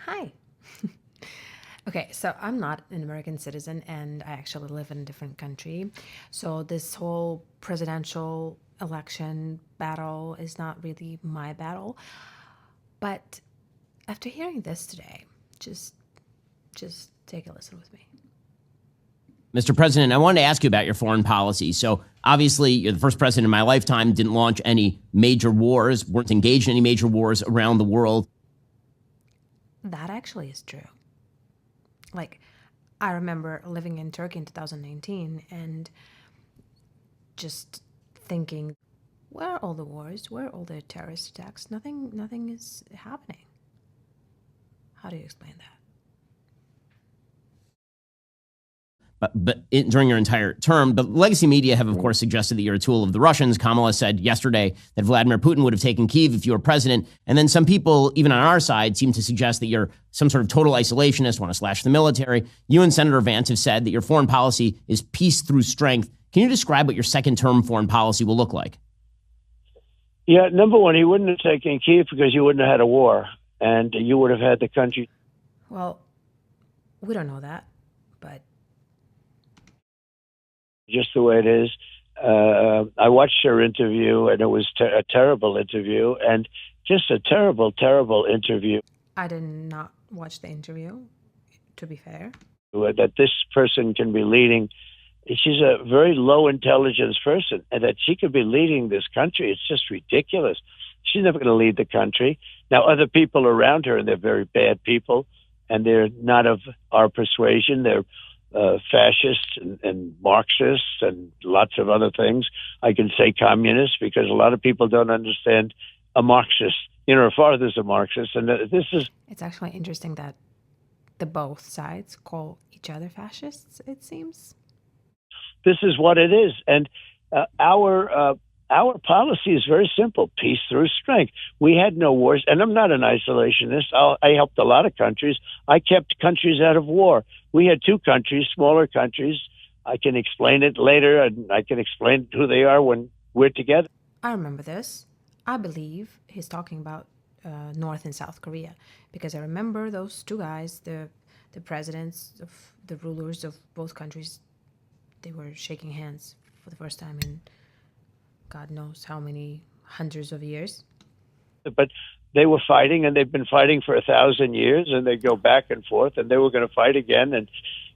Hi. Okay, so I'm not an American citizen and I actually live in a different country. So this whole presidential election battle is not really my battle. But after hearing this today, just just take a listen with me. Mr. President, I wanted to ask you about your foreign policy. So obviously, you're the first president in my lifetime, didn't launch any major wars, weren't engaged in any major wars around the world. That actually is true. Like, I remember living in Turkey in 2019 and just thinking, where are all the wars? Where are all the terrorist attacks? Nothing is happening. How do you explain that? During your entire term. But legacy media have, of course, suggested that you're a tool of the Russians. Kamala said yesterday that Vladimir Putin would have taken Kyiv if you were president. And then some people, even on our side, seem to suggest that you're some sort of total isolationist, want to slash the military. You and Senator Vance have said that your foreign policy is peace through strength. Can you describe what your second term foreign policy will look like? Yeah, number one, he wouldn't have taken Kyiv because you wouldn't have had a war, and you would have had the country. Well, we don't know that, but just the way it is. I watched her interview, and it was a terrible interview, and just a terrible, terrible interview. I did not watch the interview, to be fair. That this person can be leading. She's a very low intelligence person, and that she could be leading this country. It's just ridiculous. She's never going to lead the country. Now, other people around her, and they're very bad people, and they're not of our persuasion. They're fascists and Marxists and lots of other things. I can say communists because a lot of people don't understand a Marxist. You know, her father's a Marxist, and this is... It's actually interesting that the both sides call each other fascists, it seems. This is what it is. And our policy is very simple: peace through strength. We had no wars, and I'm not an isolationist. I helped a lot of countries. I kept countries out of war. We had two countries, smaller countries. I can explain it later, and I can explain who they are when we're together. I remember this. I believe he's talking about North and South Korea, because I remember those two guys, the presidents of the rulers of both countries, they were shaking hands for the first time in God knows how many hundreds of years. But they were fighting, and they've been fighting for 1,000 years, and they go back and forth, and they were going to fight again and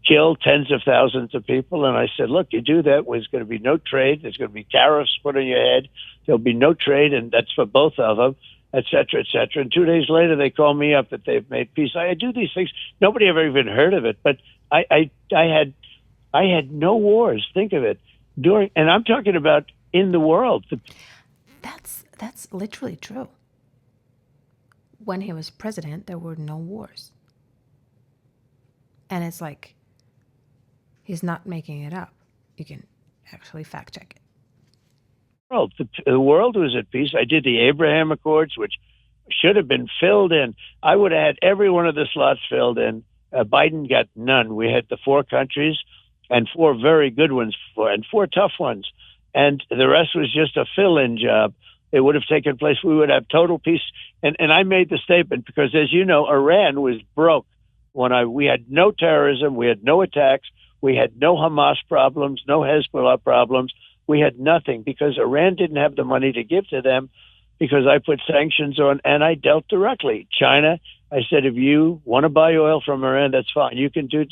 kill tens of thousands of people. And I said, look, you do that, there's going to be no trade. There's going to be tariffs put on your head. There'll be no trade, and that's for both of them, et cetera, et cetera. And 2 days later, they call me up that they've made peace. I do these things. Nobody ever even heard of it, but I had no wars. Think of it. And I'm talking about in the world. That's literally true. When he was president, there were no wars. And it's like, he's not making it up. You can actually fact check it. Well, the world was at peace. I did the Abraham Accords, which should have been filled in. I would have had every one of the slots filled in. Biden got none. We had the 4 countries and 4 very good ones and 4 tough ones. And the rest was just a fill-in job. It would have taken place. We would have total peace. And I made the statement because, as you know, Iran was broke. We had no terrorism. We had no attacks. We had no Hamas problems, no Hezbollah problems. We had nothing because Iran didn't have the money to give to them, because I put sanctions on and I dealt directly. China, I said, if you want to buy oil from Iran, that's fine. You can go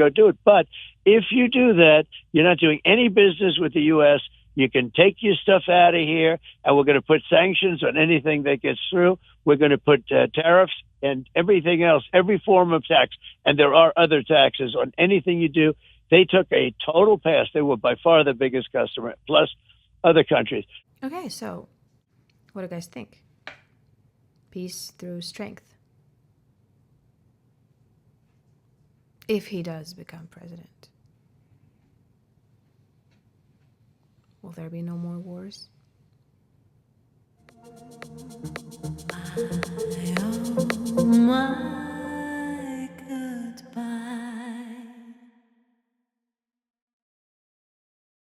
do it. But if you do that, you're not doing any business with the U.S. You can take your stuff out of here, and we're going to put sanctions on anything that gets through. We're going to put tariffs and everything else, every form of tax. And there are other taxes on anything you do. They took a total pass. They were by far the biggest customer, plus other countries. Okay, so what do you guys think? Peace through strength. If he does become president, will there be no more wars? My, oh my.